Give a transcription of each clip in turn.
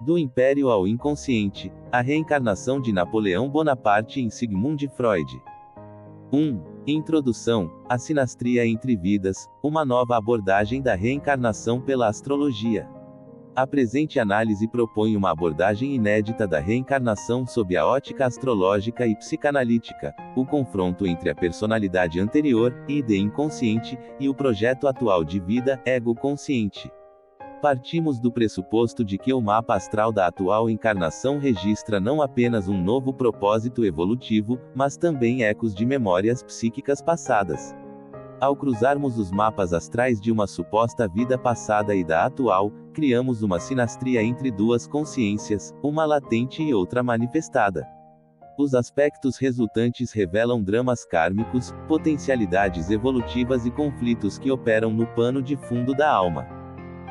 Do Império ao Inconsciente, a reencarnação de Napoleão Bonaparte em Sigmund Freud. 1. Introdução, a sinastria entre vidas, uma nova abordagem da reencarnação pela astrologia. A presente análise propõe uma abordagem inédita da reencarnação sob a ótica astrológica e psicanalítica, o confronto entre a personalidade anterior, id inconsciente, e o projeto atual de vida, ego consciente. Partimos do pressuposto de que o mapa astral da atual encarnação registra não apenas um novo propósito evolutivo, mas também ecos de memórias psíquicas passadas. Ao cruzarmos os mapas astrais de uma suposta vida passada e da atual, criamos uma sinastria entre duas consciências, uma latente e outra manifestada. Os aspectos resultantes revelam dramas kármicos, potencialidades evolutivas e conflitos que operam no pano de fundo da alma.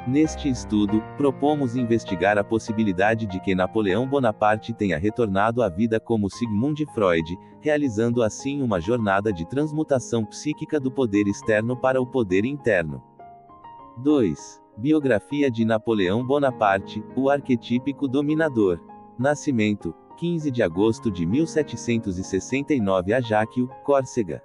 Neste estudo, propomos investigar a possibilidade de que Napoleão Bonaparte tenha retornado à vida como Sigmund Freud, realizando assim uma jornada de transmutação psíquica do poder externo para o poder interno. 2. Biografia de Napoleão Bonaparte, o arquetípico dominador. Nascimento: 15 de agosto de 1769 Ajaccio, Córcega.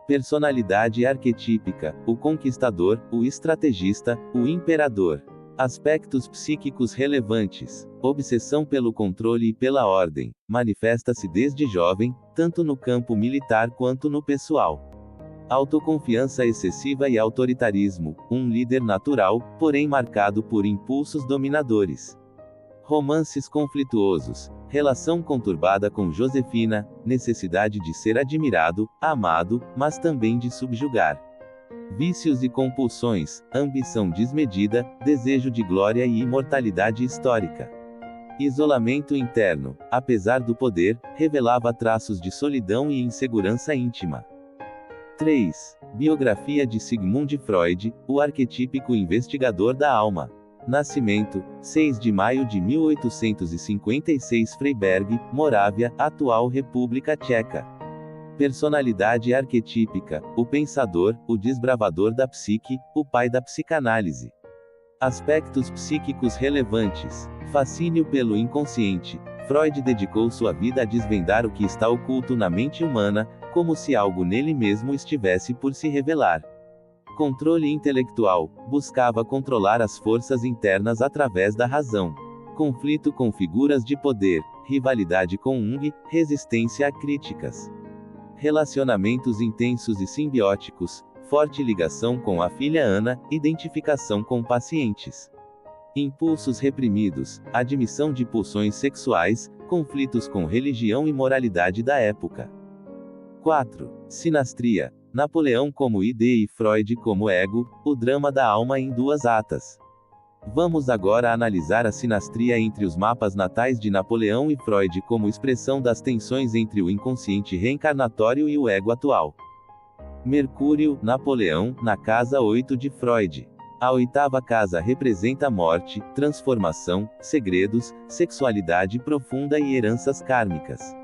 Personalidade arquetípica: o conquistador, o estrategista, o imperador. Aspectos psíquicos relevantes: obsessão pelo controle e pela ordem, manifesta-se desde jovem, tanto no campo militar quanto no pessoal. Autoconfiança excessiva e autoritarismo, um líder natural, porém marcado por impulsos dominadores. Romances conflituosos, relação conturbada com Josefina, necessidade de ser admirado, amado, mas também de subjugar. Vícios e compulsões, ambição desmedida, desejo de glória e imortalidade histórica. Isolamento interno, apesar do poder, revelava traços de solidão e insegurança íntima. 3. Biografia de Sigmund Freud, o arquetípico investigador da alma. Nascimento: 6 de maio de 1856 Freiberg, Morávia, atual República Tcheca. Personalidade arquetípica: o pensador, o desbravador da psique, o pai da psicanálise. Aspectos psíquicos relevantes: fascínio pelo inconsciente. Freud dedicou sua vida a desvendar o que está oculto na mente humana, como se algo nele mesmo estivesse por se revelar. Controle intelectual, buscava controlar as forças internas através da razão. Conflito com figuras de poder, rivalidade com Jung, resistência a críticas. Relacionamentos intensos e simbióticos, forte ligação com a filha Ana, identificação com pacientes. Impulsos reprimidos, admissão de pulsões sexuais, conflitos com religião e moralidade da época. 4. Sinastria. Napoleão como id e Freud como ego, o drama da alma em duas atas. Vamos agora analisar a sinastria entre os mapas natais de Napoleão e Freud como expressão das tensões entre o inconsciente reencarnatório e o ego atual. Mercúrio, Napoleão, na casa 8 de Freud. A oitava casa representa morte, transformação, segredos, sexualidade profunda e heranças kármicas.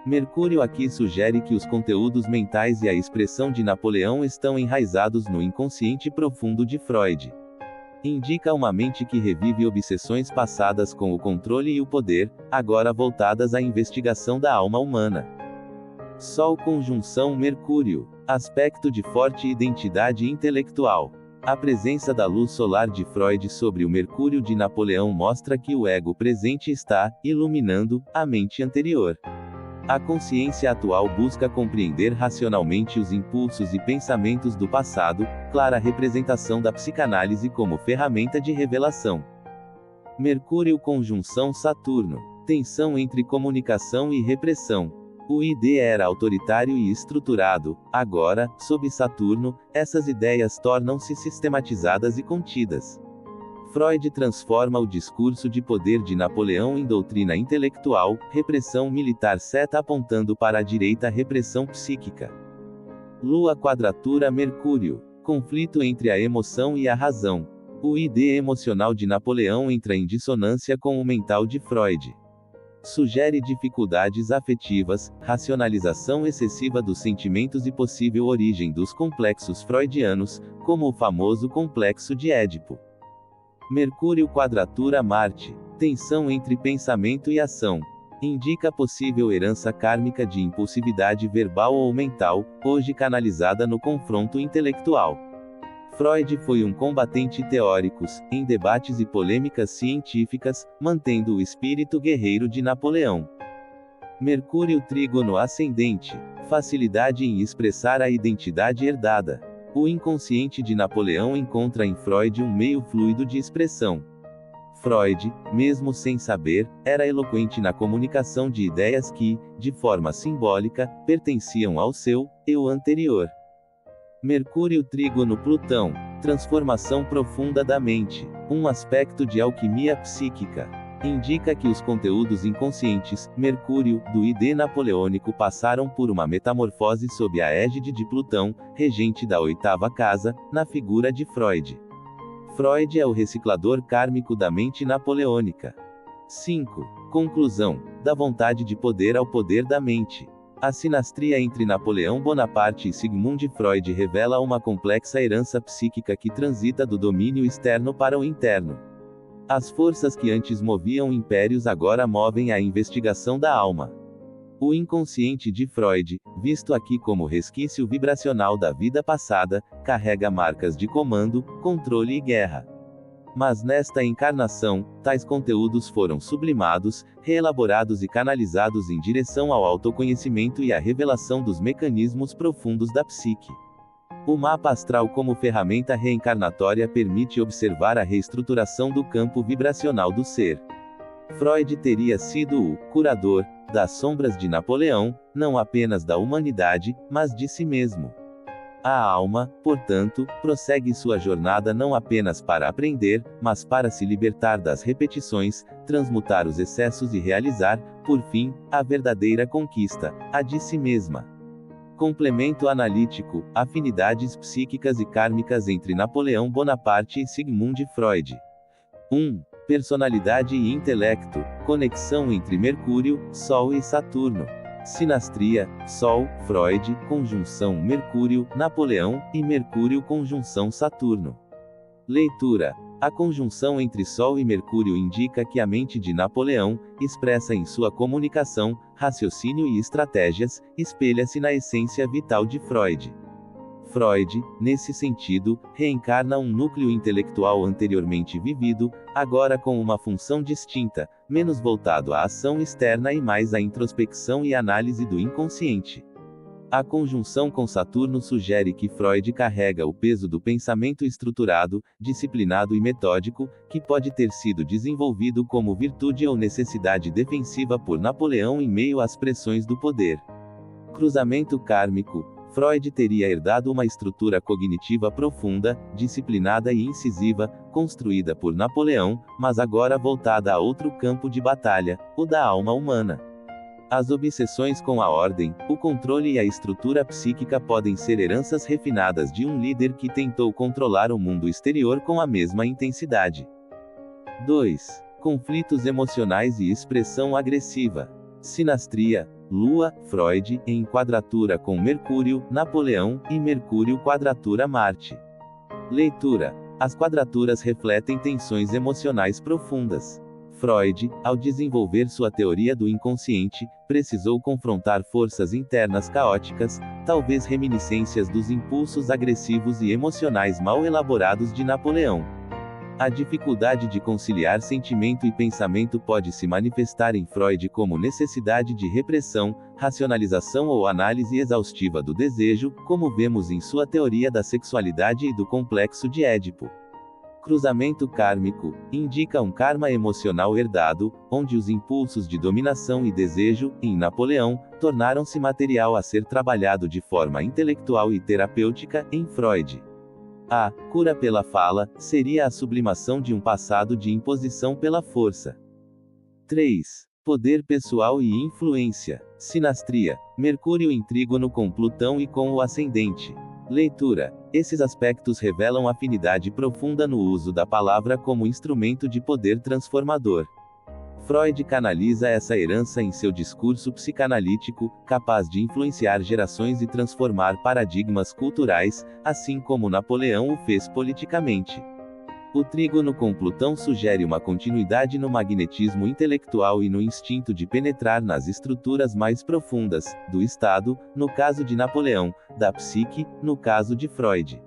Mercúrio aqui sugere que os conteúdos mentais e a expressão de Napoleão estão enraizados no inconsciente profundo de Freud. Indica uma mente que revive obsessões passadas com o controle e o poder, agora voltadas à investigação da alma humana. Sol conjunção Mercúrio. Aspecto de forte identidade intelectual. A presença da luz solar de Freud sobre o Mercúrio de Napoleão mostra que o ego presente está iluminando a mente anterior. A consciência atual busca compreender racionalmente os impulsos e pensamentos do passado, clara representação da psicanálise como ferramenta de revelação. Mercúrio conjunção Saturno. Tensão entre comunicação e repressão. O id era autoritário e estruturado, agora, sob Saturno, essas ideias tornam-se sistematizadas e contidas. Freud transforma o discurso de poder de Napoleão em doutrina intelectual, repressão militar seta apontando para a direita repressão psíquica. Lua quadratura Mercúrio. Conflito entre a emoção e a razão. O id emocional de Napoleão entra em dissonância com o mental de Freud. Sugere dificuldades afetivas, racionalização excessiva dos sentimentos e possível origem dos complexos freudianos, como o famoso complexo de Édipo. Mercúrio quadratura Marte. Tensão entre pensamento e ação. Indica possível herança kármica de impulsividade verbal ou mental, hoje canalizada no confronto intelectual. Freud foi um combatente teóricos, em debates e polêmicas científicas, mantendo o espírito guerreiro de Napoleão. Mercúrio trígono ascendente. Facilidade em expressar a identidade herdada. O inconsciente de Napoleão encontra em Freud um meio fluido de expressão. Freud, mesmo sem saber, era eloquente na comunicação de ideias que, de forma simbólica, pertenciam ao seu eu anterior. Mercúrio trígono Plutão. Transformação profunda da mente. Um aspecto de alquimia psíquica. Indica que os conteúdos inconscientes, Mercúrio, do ID napoleônico passaram por uma metamorfose sob a égide de Plutão, regente da 8ª casa, na figura de Freud. Freud é o reciclador kármico da mente napoleônica. 5. Conclusão. Da vontade de poder ao poder da mente. A sinastria entre Napoleão Bonaparte e Sigmund Freud revela uma complexa herança psíquica que transita do domínio externo para o interno. As forças que antes moviam impérios agora movem a investigação da alma. O inconsciente de Freud, visto aqui como resquício vibracional da vida passada, carrega marcas de comando, controle e guerra. Mas nesta encarnação, tais conteúdos foram sublimados, reelaborados e canalizados em direção ao autoconhecimento e à revelação dos mecanismos profundos da psique. O mapa astral como ferramenta reencarnatória permite observar a reestruturação do campo vibracional do ser. Freud teria sido o curador das sombras de Napoleão, não apenas da humanidade, mas de si mesmo. A alma, portanto, prossegue sua jornada não apenas para aprender, mas para se libertar das repetições, transmutar os excessos e realizar, por fim, a verdadeira conquista, a de si mesma. Complemento analítico, afinidades psíquicas e kármicas entre Napoleão Bonaparte e Sigmund Freud. 1. Personalidade e intelecto, conexão entre Mercúrio, Sol e Saturno. Sinastria, Sol, Freud, conjunção Mercúrio, Napoleão, e Mercúrio conjunção Saturno. Leitura. A conjunção entre Sol e Mercúrio indica que a mente de Napoleão, expressa em sua comunicação, raciocínio e estratégias, espelha-se na essência vital de Freud. Freud, nesse sentido, reencarna um núcleo intelectual anteriormente vivido, agora com uma função distinta, menos voltado à ação externa e mais à introspecção e análise do inconsciente. A conjunção com Saturno sugere que Freud carrega o peso do pensamento estruturado, disciplinado e metódico, que pode ter sido desenvolvido como virtude ou necessidade defensiva por Napoleão em meio às pressões do poder. Cruzamento kármico. Freud teria herdado uma estrutura cognitiva profunda, disciplinada e incisiva, construída por Napoleão, mas agora voltada a outro campo de batalha, o da alma humana. As obsessões com a ordem, o controle e a estrutura psíquica podem ser heranças refinadas de um líder que tentou controlar o mundo exterior com a mesma intensidade. 2. Conflitos emocionais e expressão agressiva. Sinastria. Lua, Freud, em quadratura com Mercúrio, Napoleão, e Mercúrio quadratura Marte. Leitura. As quadraturas refletem tensões emocionais profundas. Freud, ao desenvolver sua teoria do inconsciente, precisou confrontar forças internas caóticas, talvez reminiscências dos impulsos agressivos e emocionais mal elaborados de Napoleão. A dificuldade de conciliar sentimento e pensamento pode se manifestar em Freud como necessidade de repressão, racionalização ou análise exaustiva do desejo, como vemos em sua teoria da sexualidade e do complexo de Édipo. Cruzamento kármico indica um karma emocional herdado, onde os impulsos de dominação e desejo, em Napoleão, tornaram-se material a ser trabalhado de forma intelectual e terapêutica, em Freud. A cura pela fala seria a sublimação de um passado de imposição pela força. 3. Poder pessoal e influência. Sinastria. Mercúrio em trígono com Plutão e com o ascendente. Leitura. Esses aspectos revelam afinidade profunda no uso da palavra como instrumento de poder transformador. Freud canaliza essa herança em seu discurso psicanalítico, capaz de influenciar gerações e transformar paradigmas culturais, assim como Napoleão o fez politicamente. O trígono com Plutão sugere uma continuidade no magnetismo intelectual e no instinto de penetrar nas estruturas mais profundas, do Estado, no caso de Napoleão, da psique, no caso de Freud.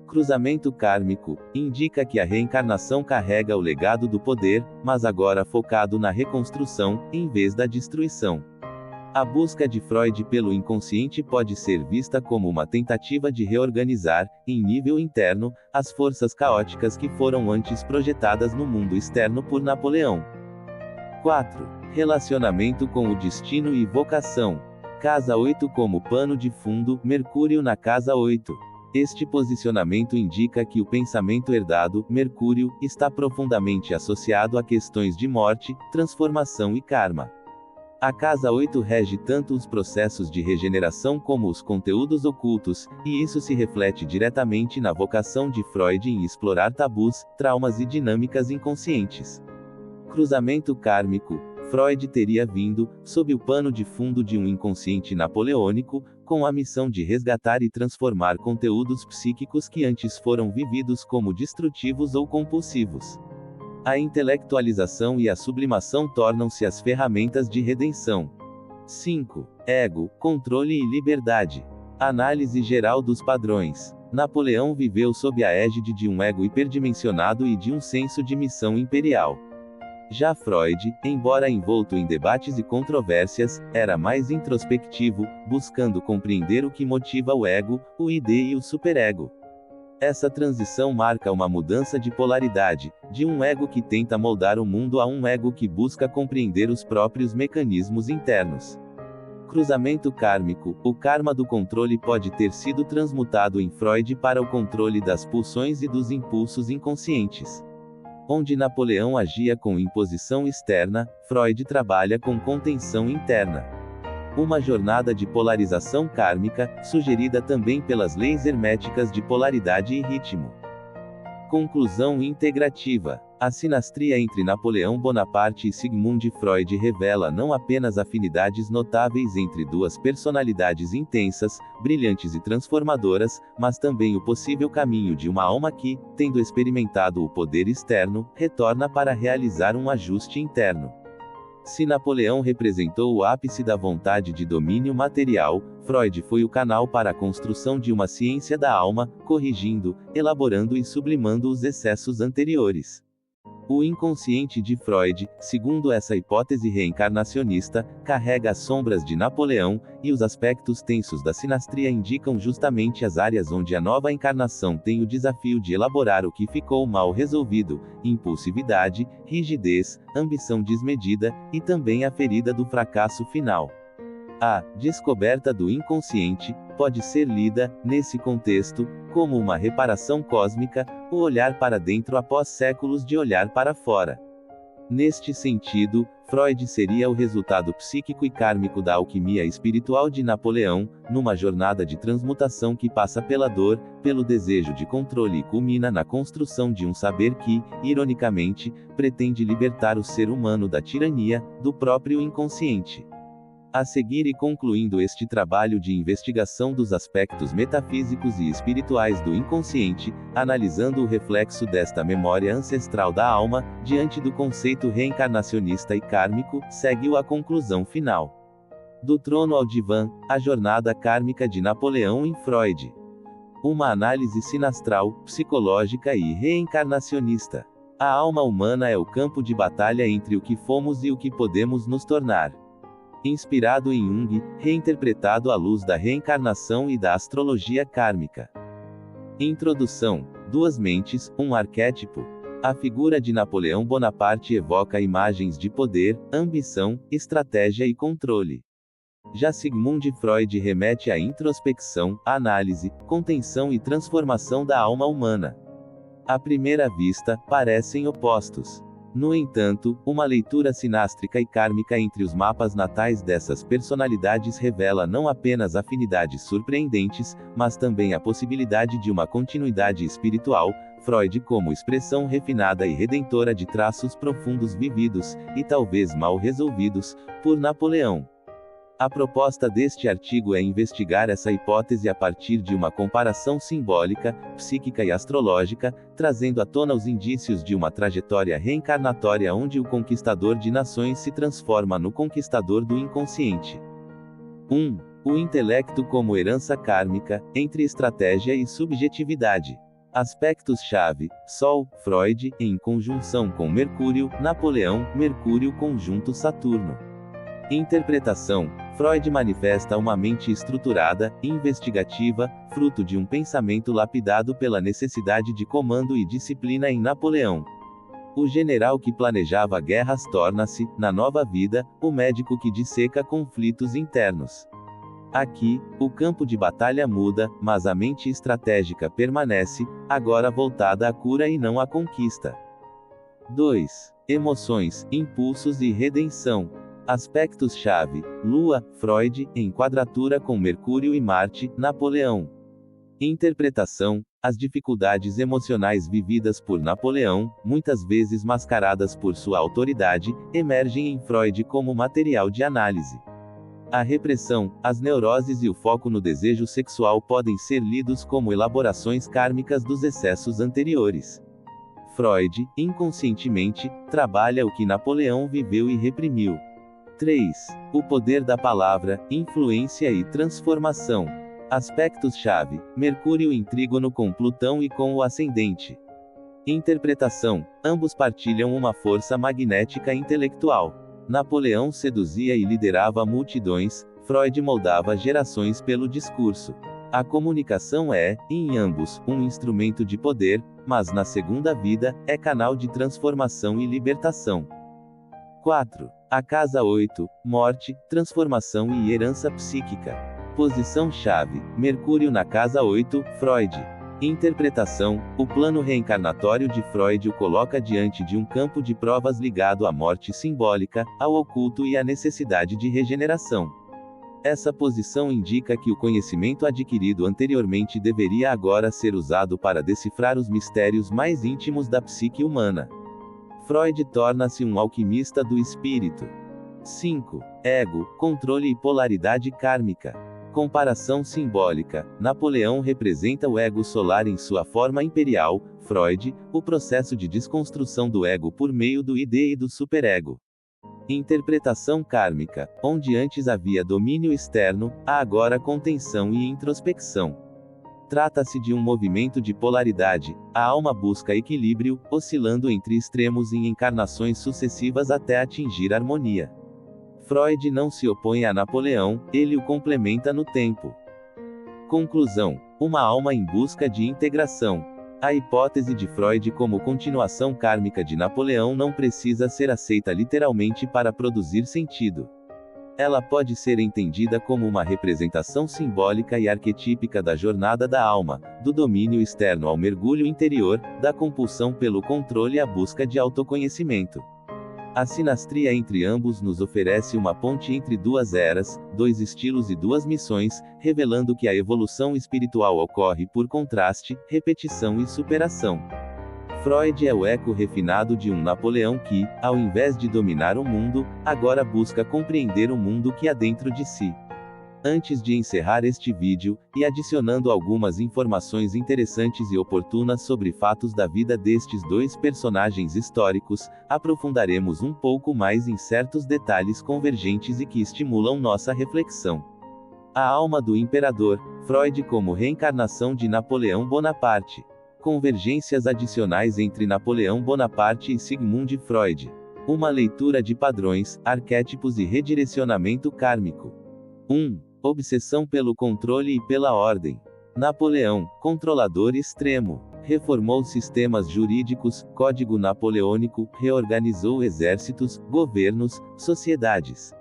Cruzamento kármico indica que a reencarnação carrega o legado do poder, mas agora focado na reconstrução, em vez da destruição. A busca de Freud pelo inconsciente pode ser vista como uma tentativa de reorganizar, em nível interno, as forças caóticas que foram antes projetadas no mundo externo por Napoleão. 4. Relacionamento com o destino e vocação. Casa 8 como pano de fundo, Mercúrio na casa 8. Este posicionamento indica que o pensamento herdado, Mercúrio, está profundamente associado a questões de morte, transformação e karma. A casa 8 rege tanto os processos de regeneração como os conteúdos ocultos, e isso se reflete diretamente na vocação de Freud em explorar tabus, traumas e dinâmicas inconscientes. Cruzamento kármico. Freud teria vindo, sob o pano de fundo de um inconsciente napoleônico, com a missão de resgatar e transformar conteúdos psíquicos que antes foram vividos como destrutivos ou compulsivos. A intelectualização e a sublimação tornam-se as ferramentas de redenção. 5. Ego, controle e liberdade. Análise geral dos padrões. Napoleão viveu sob a égide de um ego hiperdimensionado e de um senso de missão imperial. Já Freud, embora envolto em debates e controvérsias, era mais introspectivo, buscando compreender o que motiva o ego, o id e o superego. Essa transição marca uma mudança de polaridade, de um ego que tenta moldar o mundo a um ego que busca compreender os próprios mecanismos internos. Cruzamento kármico. O karma do controle pode ter sido transmutado em Freud para o controle das pulsões e dos impulsos inconscientes. Onde Napoleão agia com imposição externa, Freud trabalha com contenção interna. Uma jornada de polarização kármica, sugerida também pelas leis herméticas de polaridade e ritmo. Conclusão integrativa. A sinastria entre Napoleão Bonaparte e Sigmund Freud revela não apenas afinidades notáveis entre duas personalidades intensas, brilhantes e transformadoras, mas também o possível caminho de uma alma que, tendo experimentado o poder externo, retorna para realizar um ajuste interno. Se Napoleão representou o ápice da vontade de domínio material, Freud foi o canal para a construção de uma ciência da alma, corrigindo, elaborando e sublimando os excessos anteriores. O inconsciente de Freud, segundo essa hipótese reencarnacionista, carrega as sombras de Napoleão, e os aspectos tensos da sinastria indicam justamente as áreas onde a nova encarnação tem o desafio de elaborar o que ficou mal resolvido: impulsividade, rigidez, ambição desmedida, e também a ferida do fracasso final. A descoberta do inconsciente pode ser lida, nesse contexto, como uma reparação cósmica, o olhar para dentro após séculos de olhar para fora. Neste sentido, Freud seria o resultado psíquico e kármico da alquimia espiritual de Napoleão, numa jornada de transmutação que passa pela dor, pelo desejo de controle e culmina na construção de um saber que, ironicamente, pretende libertar o ser humano da tirania do próprio inconsciente. A seguir, e concluindo este trabalho de investigação dos aspectos metafísicos e espirituais do inconsciente, analisando o reflexo desta memória ancestral da alma, diante do conceito reencarnacionista e kármico, segue-o a conclusão final. Do trono ao divã, a jornada kármica de Napoleão em Freud. Uma análise sinastral, psicológica e reencarnacionista. A alma humana é o campo de batalha entre o que fomos e o que podemos nos tornar. Inspirado em Jung, reinterpretado à luz da reencarnação e da astrologia kármica. Introdução. Duas mentes, um arquétipo. A figura de Napoleão Bonaparte evoca imagens de poder, ambição, estratégia e controle. Já Sigmund Freud remete à introspecção, análise, contenção e transformação da alma humana. À primeira vista, parecem opostos. No entanto, uma leitura sinástrica e kármica entre os mapas natais dessas personalidades revela não apenas afinidades surpreendentes, mas também a possibilidade de uma continuidade espiritual, Freud como expressão refinada e redentora de traços profundos vividos, e talvez mal resolvidos, por Napoleão. A proposta deste artigo é investigar essa hipótese a partir de uma comparação simbólica, psíquica e astrológica, trazendo à tona os indícios de uma trajetória reencarnatória onde o conquistador de nações se transforma no conquistador do inconsciente. 1. O intelecto como herança kármica, entre estratégia e subjetividade. Aspectos-chave: Sol, Freud, em conjunção com Mercúrio, Napoleão, Mercúrio conjunto Saturno. Interpretação: Freud manifesta uma mente estruturada, investigativa, fruto de um pensamento lapidado pela necessidade de comando e disciplina em Napoleão. O general que planejava guerras torna-se, na nova vida, o médico que disseca conflitos internos. Aqui, o campo de batalha muda, mas a mente estratégica permanece, agora voltada à cura e não à conquista. 2. Emoções, impulsos e redenção. Aspectos-chave: Lua, Freud, em quadratura com Mercúrio e Marte, Napoleão. Interpretação: as dificuldades emocionais vividas por Napoleão, muitas vezes mascaradas por sua autoridade, emergem em Freud como material de análise. A repressão, as neuroses e o foco no desejo sexual podem ser lidos como elaborações kármicas dos excessos anteriores. Freud, inconscientemente, trabalha o que Napoleão viveu e reprimiu. 3. O poder da palavra, influência e transformação. Aspectos-chave: Mercúrio em trígono com Plutão e com o ascendente. Interpretação: ambos partilham uma força magnética intelectual. Napoleão seduzia e liderava multidões, Freud moldava gerações pelo discurso. A comunicação é, em ambos, um instrumento de poder, mas na segunda vida, é canal de transformação e libertação. 4. A casa 8, morte, transformação e herança psíquica. Posição-chave: Mercúrio na casa 8, Freud. Interpretação: o plano reencarnatório de Freud o coloca diante de um campo de provas ligado à morte simbólica, ao oculto e à necessidade de regeneração. Essa posição indica que o conhecimento adquirido anteriormente deveria agora ser usado para decifrar os mistérios mais íntimos da psique humana. Freud torna-se um alquimista do espírito. 5. Ego, controle e polaridade kármica. Comparação simbólica: Napoleão representa o ego solar em sua forma imperial, Freud, o processo de desconstrução do ego por meio do id e do superego. Interpretação kármica: onde antes havia domínio externo, há agora contenção e introspecção. Trata-se de um movimento de polaridade, a alma busca equilíbrio, oscilando entre extremos em encarnações sucessivas até atingir harmonia. Freud não se opõe a Napoleão, ele o complementa no tempo. Conclusão: uma alma em busca de integração. A hipótese de Freud como continuação kármica de Napoleão não precisa ser aceita literalmente para produzir sentido. Ela pode ser entendida como uma representação simbólica e arquetípica da jornada da alma, do domínio externo ao mergulho interior, da compulsão pelo controle à busca de autoconhecimento. A sinastria entre ambos nos oferece uma ponte entre duas eras, dois estilos e duas missões, revelando que a evolução espiritual ocorre por contraste, repetição e superação. Freud é o eco refinado de um Napoleão que, ao invés de dominar o mundo, agora busca compreender o mundo que há dentro de si. Antes de encerrar este vídeo, e adicionando algumas informações interessantes e oportunas sobre fatos da vida destes dois personagens históricos, aprofundaremos um pouco mais em certos detalhes convergentes e que estimulam nossa reflexão. A alma do imperador, Freud como reencarnação de Napoleão Bonaparte. Convergências adicionais entre Napoleão Bonaparte e Sigmund Freud. Uma leitura de padrões, arquétipos e redirecionamento kármico. 1. Obsessão pelo controle e pela ordem. Napoleão, controlador extremo. Reformou sistemas jurídicos, código napoleônico, reorganizou exércitos, governos, sociedades.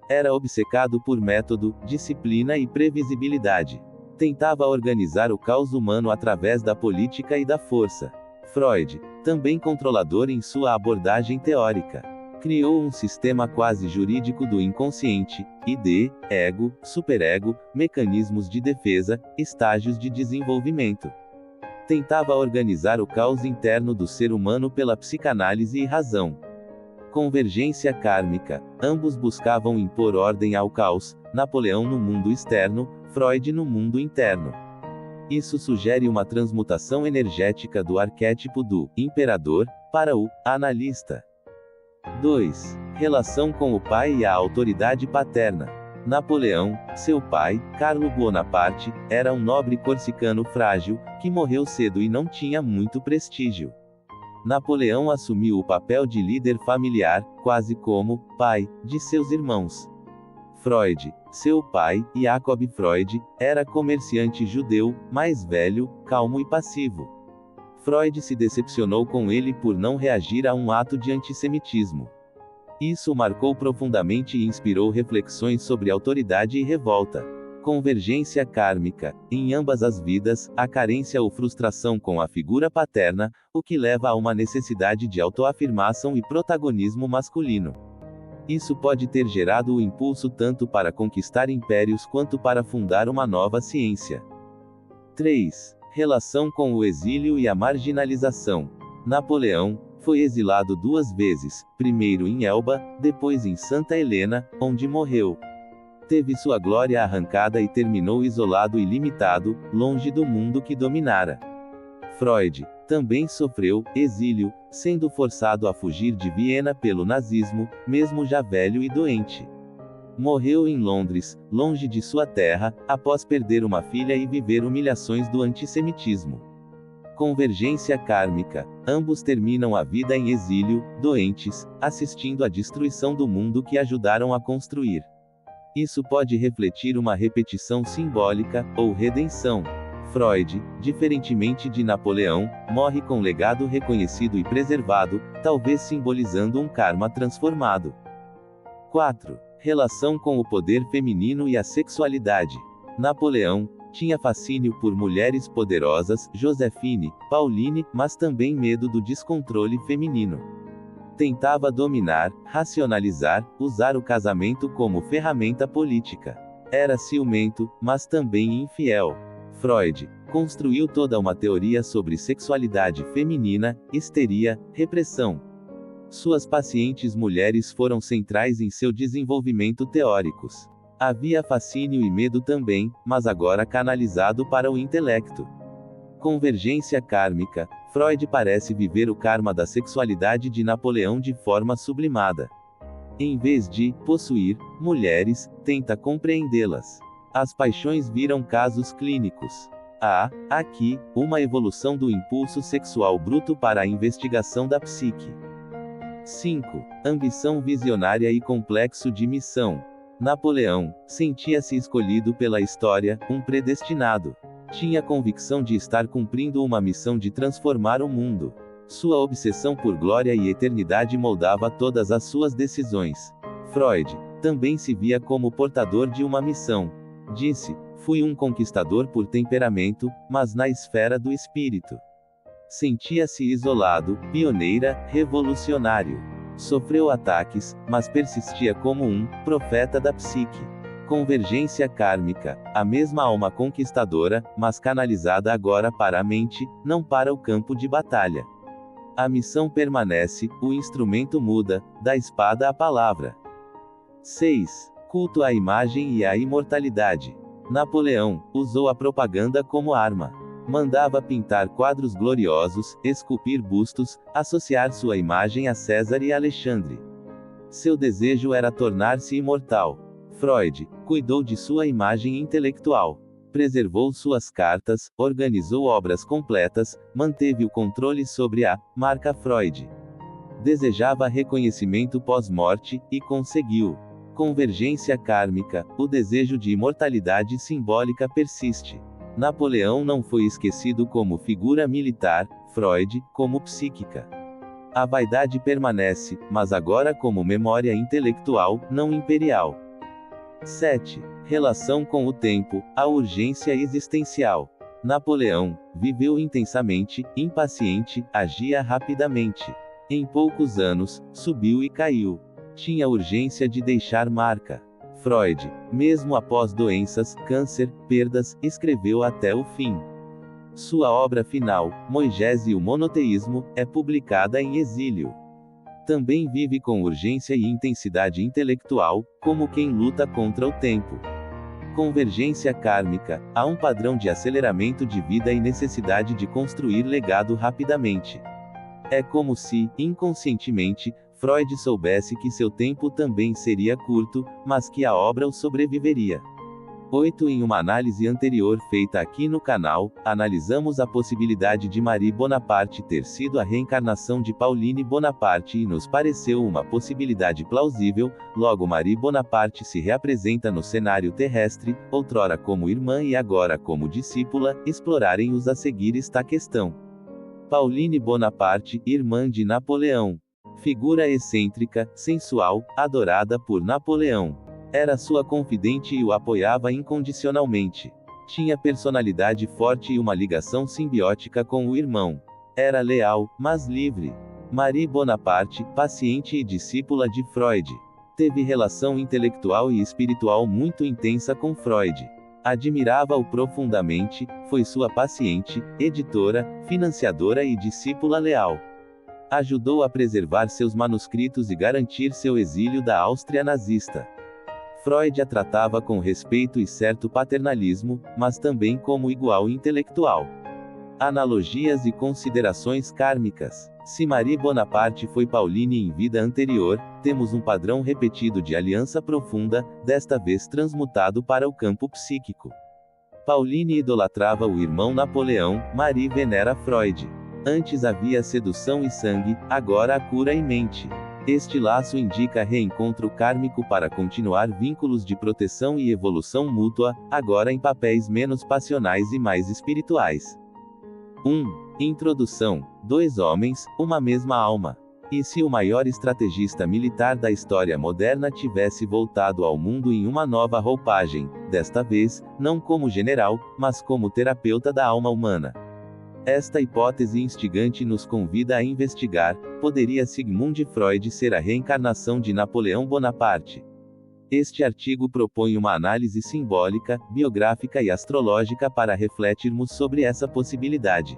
Era obcecado por método, disciplina e previsibilidade. Tentava organizar o caos humano através da política e da força. Freud, também controlador em sua abordagem teórica. Criou um sistema quase jurídico do inconsciente, id, ego, superego, mecanismos de defesa, estágios de desenvolvimento. Tentava organizar o caos interno do ser humano pela psicanálise e razão. Convergência kármica. Ambos buscavam impor ordem ao caos, Napoleão no mundo externo, Freud no mundo interno. Isso sugere uma transmutação energética do arquétipo do imperador para o analista. 2. Relação com o pai e a autoridade paterna. Napoleão, seu pai, Carlo Bonaparte, era um nobre corsicano frágil, que morreu cedo e não tinha muito prestígio. Napoleão assumiu o papel de líder familiar, quase como pai de seus irmãos. Freud, seu pai, Jacob Freud, era comerciante judeu, mais velho, calmo e passivo. Freud se decepcionou com ele por não reagir a um ato de antissemitismo. Isso o marcou profundamente e inspirou reflexões sobre autoridade e revolta. Convergência kármica. Em ambas as vidas, há carência ou frustração com a figura paterna, o que leva a uma necessidade de autoafirmação e protagonismo masculino. Isso pode ter gerado o impulso tanto para conquistar impérios quanto para fundar uma nova ciência. 3. Relação com o exílio e a marginalização. Napoleão foi exilado 2 vezes, primeiro em Elba, depois em Santa Helena, onde morreu. Teve sua glória arrancada e terminou isolado e limitado, longe do mundo que dominara. Freud também sofreu exílio, sendo forçado a fugir de Viena pelo nazismo, mesmo já velho e doente. Morreu em Londres, longe de sua terra, após perder uma filha e viver humilhações do antissemitismo. Convergência kármica. Ambos terminam a vida em exílio, doentes, assistindo à destruição do mundo que ajudaram a construir. Isso pode refletir uma repetição simbólica, ou redenção. Freud, diferentemente de Napoleão, morre com legado reconhecido e preservado, talvez simbolizando um karma transformado. 4. Relação com o poder feminino e a sexualidade. Napoleão tinha fascínio por mulheres poderosas, Joséphine, Pauline, mas também medo do descontrole feminino. Tentava dominar, racionalizar, usar o casamento como ferramenta política. Era ciumento, mas também infiel. Freud construiu toda uma teoria sobre sexualidade feminina, histeria, repressão. Suas pacientes mulheres foram centrais em seu desenvolvimento teóricos. Havia fascínio e medo também, mas agora canalizado para o intelecto. Convergência kármica. Freud parece viver o karma da sexualidade de Napoleão de forma sublimada. Em vez de possuir mulheres, tenta compreendê-las. As paixões viram casos clínicos. Há, aqui, uma evolução do impulso sexual bruto para a investigação da psique. 5. Ambição visionária e complexo de missão. Napoleão sentia-se escolhido pela história, um predestinado. Tinha convicção de estar cumprindo uma missão de transformar o mundo. Sua obsessão por glória e eternidade moldava todas as suas decisões. Freud também se via como portador de uma missão. Disse: "Fui um conquistador por temperamento, mas na esfera do espírito." Sentia-se isolado, pioneira, revolucionário. Sofreu ataques, mas persistia como um profeta da psique. Convergência kármica. A mesma alma conquistadora, mas canalizada agora para a mente, não para o campo de batalha. A missão permanece, o instrumento muda, da espada à palavra. 6. Culto à imagem e à imortalidade. Napoleão usou a propaganda como arma. Mandava pintar quadros gloriosos, esculpir bustos, associar sua imagem a César e Alexandre. Seu desejo era tornar-se imortal. Freud cuidou de sua imagem intelectual. Preservou suas cartas, organizou obras completas, manteve o controle sobre a marca Freud. Desejava reconhecimento pós-morte, e conseguiu. Convergência kármica. O desejo de imortalidade simbólica persiste. Napoleão não foi esquecido como figura militar, Freud, como psíquica. A vaidade permanece, mas agora como memória intelectual, não imperial. 7. Relação com o tempo, a urgência existencial. Napoleão viveu intensamente, impaciente, agia rapidamente. Em poucos anos, subiu e caiu. Tinha urgência de deixar marca. Freud, mesmo após doenças, câncer, perdas, escreveu até o fim. Sua obra final, Moisés e o Monoteísmo, é publicada em exílio. Também vive com urgência e intensidade intelectual, como quem luta contra o tempo. Convergência kármica. Há um padrão de aceleramento de vida e necessidade de construir legado rapidamente. É como se, inconscientemente, Freud soubesse que seu tempo também seria curto, mas que a obra o sobreviveria. 8. Em uma análise anterior feita aqui no canal, analisamos a possibilidade de Marie Bonaparte ter sido a reencarnação de Pauline Bonaparte e nos pareceu uma possibilidade plausível. Logo, Marie Bonaparte se reapresenta no cenário terrestre, outrora como irmã e agora como discípula. Explorarem-os a seguir esta questão. Pauline Bonaparte, irmã de Napoleão. Figura excêntrica, sensual, adorada por Napoleão. Era sua confidente e o apoiava incondicionalmente. Tinha personalidade forte e uma ligação simbiótica com o irmão. Era leal, mas livre. Marie Bonaparte, paciente e discípula de Freud. Teve relação intelectual e espiritual muito intensa com Freud. Admirava-o profundamente, foi sua paciente, editora, financiadora e discípula leal. Ajudou a preservar seus manuscritos e garantir seu exílio da Áustria nazista. Freud a tratava com respeito e certo paternalismo, mas também como igual intelectual. Analogias e considerações kármicas. Se Marie Bonaparte foi Pauline em vida anterior, temos um padrão repetido de aliança profunda, desta vez transmutado para o campo psíquico. Pauline idolatrava o irmão Napoleão, Marie venera Freud. Antes havia sedução e sangue, agora a cura e mente. Este laço indica reencontro kármico para continuar vínculos de proteção e evolução mútua, agora em papéis menos passionais e mais espirituais. 1. Introdução. 2 homens, uma mesma alma. E se o maior estrategista militar da história moderna tivesse voltado ao mundo em uma nova roupagem, desta vez, não como general, mas como terapeuta da alma humana? Esta hipótese instigante nos convida a investigar: poderia Sigmund Freud ser a reencarnação de Napoleão Bonaparte? Este artigo propõe uma análise simbólica, biográfica e astrológica para refletirmos sobre essa possibilidade.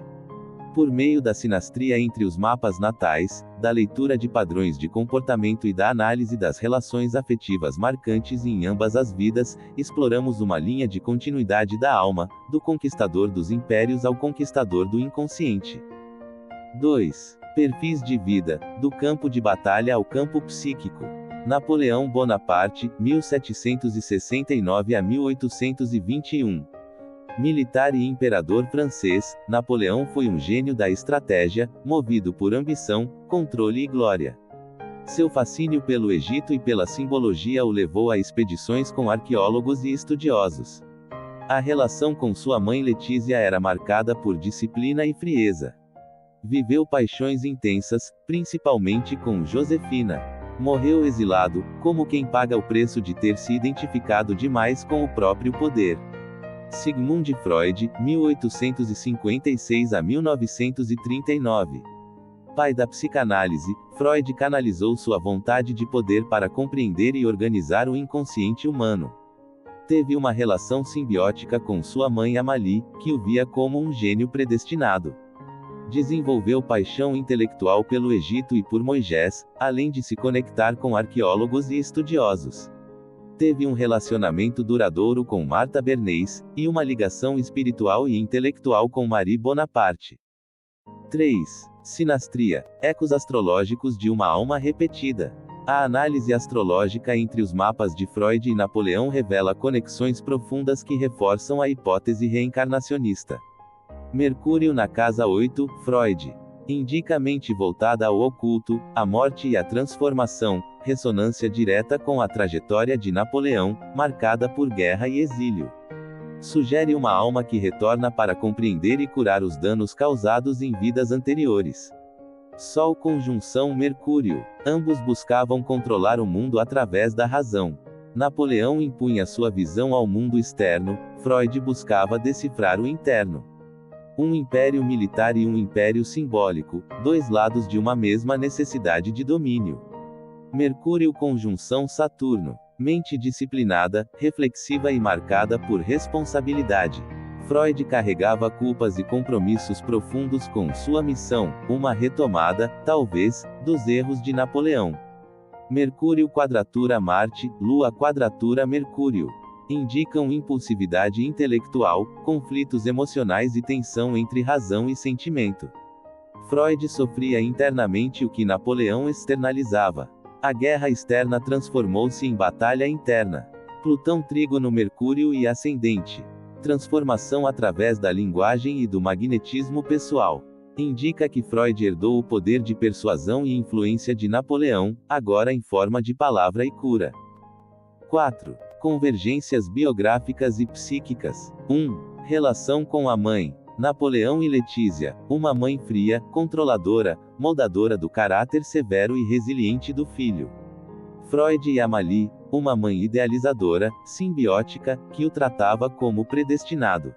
Por meio da sinastria entre os mapas natais, da leitura de padrões de comportamento e da análise das relações afetivas marcantes em ambas as vidas, exploramos uma linha de continuidade da alma, do conquistador dos impérios ao conquistador do inconsciente. 2. Perfis de vida, do campo de batalha ao campo psíquico. Napoleão Bonaparte, 1769 a 1821. Militar e imperador francês, Napoleão foi um gênio da estratégia, movido por ambição, controle e glória. Seu fascínio pelo Egito e pela simbologia o levou a expedições com arqueólogos e estudiosos. A relação com sua mãe Letícia era marcada por disciplina e frieza. Viveu paixões intensas, principalmente com Josefina. Morreu exilado, como quem paga o preço de ter se identificado demais com o próprio poder. Sigmund Freud, 1856 a 1939. Pai da psicanálise, Freud canalizou sua vontade de poder para compreender e organizar o inconsciente humano. Teve uma relação simbiótica com sua mãe Amalie, que o via como um gênio predestinado. Desenvolveu paixão intelectual pelo Egito e por Moisés, além de se conectar com arqueólogos e estudiosos. Teve um relacionamento duradouro com Martha Bernays, e uma ligação espiritual e intelectual com Marie Bonaparte. 3. Sinastria. Ecos astrológicos de uma alma repetida. A análise astrológica entre os mapas de Freud e Napoleão revela conexões profundas que reforçam a hipótese reencarnacionista. Mercúrio na casa 8, Freud. Indica a mente voltada ao oculto, a morte e a transformação, ressonância direta com a trajetória de Napoleão, marcada por guerra e exílio. Sugere uma alma que retorna para compreender e curar os danos causados em vidas anteriores. Sol conjunção Mercúrio. Ambos buscavam controlar o mundo através da razão. Napoleão impunha sua visão ao mundo externo, Freud buscava decifrar o interno. Um império militar e um império simbólico, dois lados de uma mesma necessidade de domínio. Mercúrio conjunção Saturno. Mente disciplinada, reflexiva e marcada por responsabilidade. Freud carregava culpas e compromissos profundos com sua missão, uma retomada, talvez, dos erros de Napoleão. Mercúrio quadratura Marte, Lua quadratura Mercúrio. Indicam impulsividade intelectual, conflitos emocionais e tensão entre razão e sentimento. Freud sofria internamente o que Napoleão externalizava. A guerra externa transformou-se em batalha interna. Plutão trígono Mercúrio e ascendente. Transformação através da linguagem e do magnetismo pessoal. Indica que Freud herdou o poder de persuasão e influência de Napoleão, agora em forma de palavra e cura. 4. Convergências biográficas e psíquicas. 1. Relação com a mãe. Napoleão e Letícia, uma mãe fria, controladora, moldadora do caráter severo e resiliente do filho. Freud e Amalie, uma mãe idealizadora, simbiótica, que o tratava como predestinado.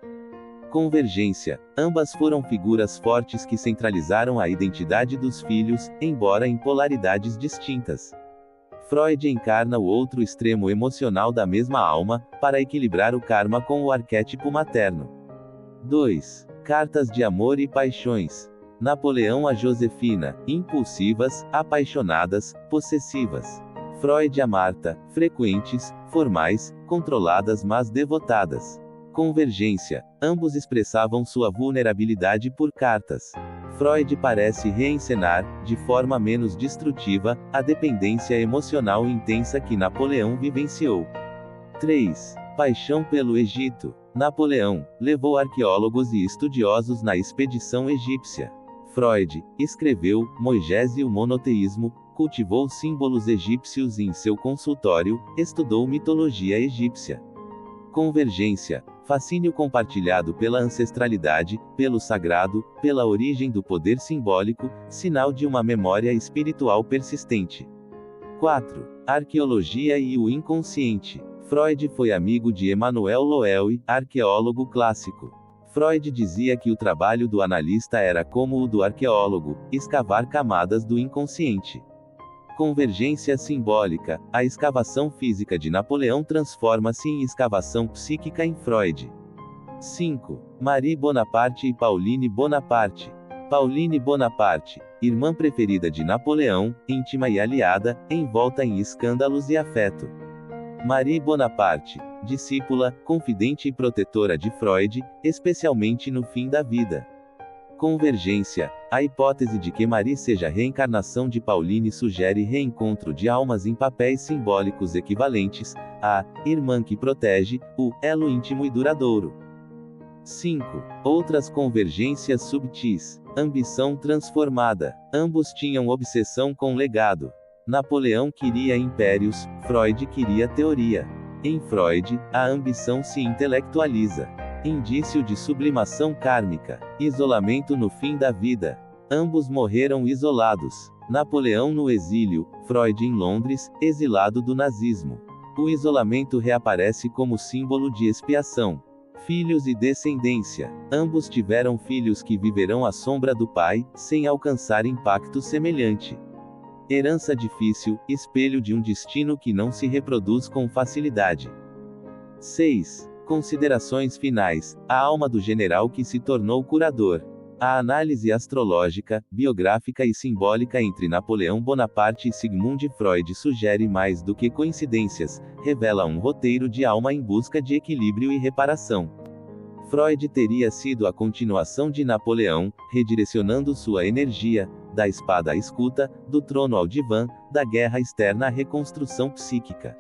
Convergência. Ambas foram figuras fortes que centralizaram a identidade dos filhos, embora em polaridades distintas. Freud encarna o outro extremo emocional da mesma alma, para equilibrar o karma com o arquétipo materno. 2. Cartas de amor e paixões. Napoleão a Josefina, impulsivas, apaixonadas, possessivas. Freud a Marta, frequentes, formais, controladas mas devotadas. Convergência. Ambos expressavam sua vulnerabilidade por cartas. Freud parece reencenar, de forma menos destrutiva, a dependência emocional intensa que Napoleão vivenciou. 3. Paixão pelo Egito. Napoleão levou arqueólogos e estudiosos na expedição egípcia. Freud escreveu Moisés e o monoteísmo, cultivou símbolos egípcios em seu consultório, estudou mitologia egípcia. Convergência. Fascínio compartilhado pela ancestralidade, pelo sagrado, pela origem do poder simbólico, sinal de uma memória espiritual persistente. 4. Arqueologia e o inconsciente. Freud foi amigo de Emmanuel Loewy, arqueólogo clássico. Freud dizia que o trabalho do analista era como o do arqueólogo, escavar camadas do inconsciente. Convergência simbólica. A escavação física de Napoleão transforma-se em escavação psíquica em Freud. 5. Marie Bonaparte e Pauline Bonaparte. Pauline Bonaparte, irmã preferida de Napoleão, íntima e aliada, envolta em escândalos e afeto. Marie Bonaparte, discípula, confidente e protetora de Freud, especialmente no fim da vida. Convergência. A hipótese de que Marie seja reencarnação de Pauline sugere reencontro de almas em papéis simbólicos equivalentes, a irmã que protege, o elo íntimo e duradouro. 5. Outras convergências subtis. Ambição transformada. Ambos tinham obsessão com legado. Napoleão queria impérios, Freud queria teoria. Em Freud, a ambição se intelectualiza. Indício de sublimação kármica. Isolamento no fim da vida. Ambos morreram isolados. Napoleão no exílio, Freud em Londres, exilado do nazismo. O isolamento reaparece como símbolo de expiação. Filhos e descendência. Ambos tiveram filhos que viverão à sombra do pai, sem alcançar impacto semelhante. Herança difícil, espelho de um destino que não se reproduz com facilidade. 6. Considerações finais. A alma do general que se tornou curador. A análise astrológica, biográfica e simbólica entre Napoleão Bonaparte e Sigmund Freud sugere mais do que coincidências, revela um roteiro de alma em busca de equilíbrio e reparação. Freud teria sido a continuação de Napoleão, redirecionando sua energia, da espada à escuta, do trono ao divã, da guerra externa à reconstrução psíquica.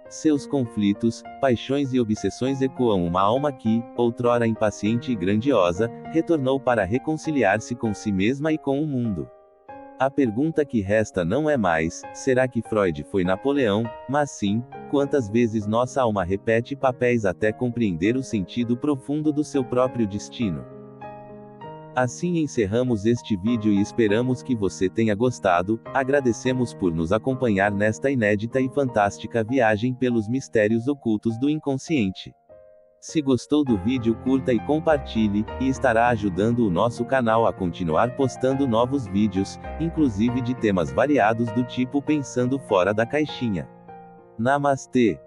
Seus conflitos, paixões e obsessões ecoam uma alma que, outrora impaciente e grandiosa, retornou para reconciliar-se com si mesma e com o mundo. A pergunta que resta não é mais, será que Freud foi Napoleão, mas sim, quantas vezes nossa alma repete papéis até compreender o sentido profundo do seu próprio destino. Assim encerramos este vídeo e esperamos que você tenha gostado, agradecemos por nos acompanhar nesta inédita e fantástica viagem pelos mistérios ocultos do inconsciente. Se gostou do vídeo, curta e compartilhe, e estará ajudando o nosso canal a continuar postando novos vídeos, inclusive de temas variados do tipo pensando fora da caixinha. Namastê!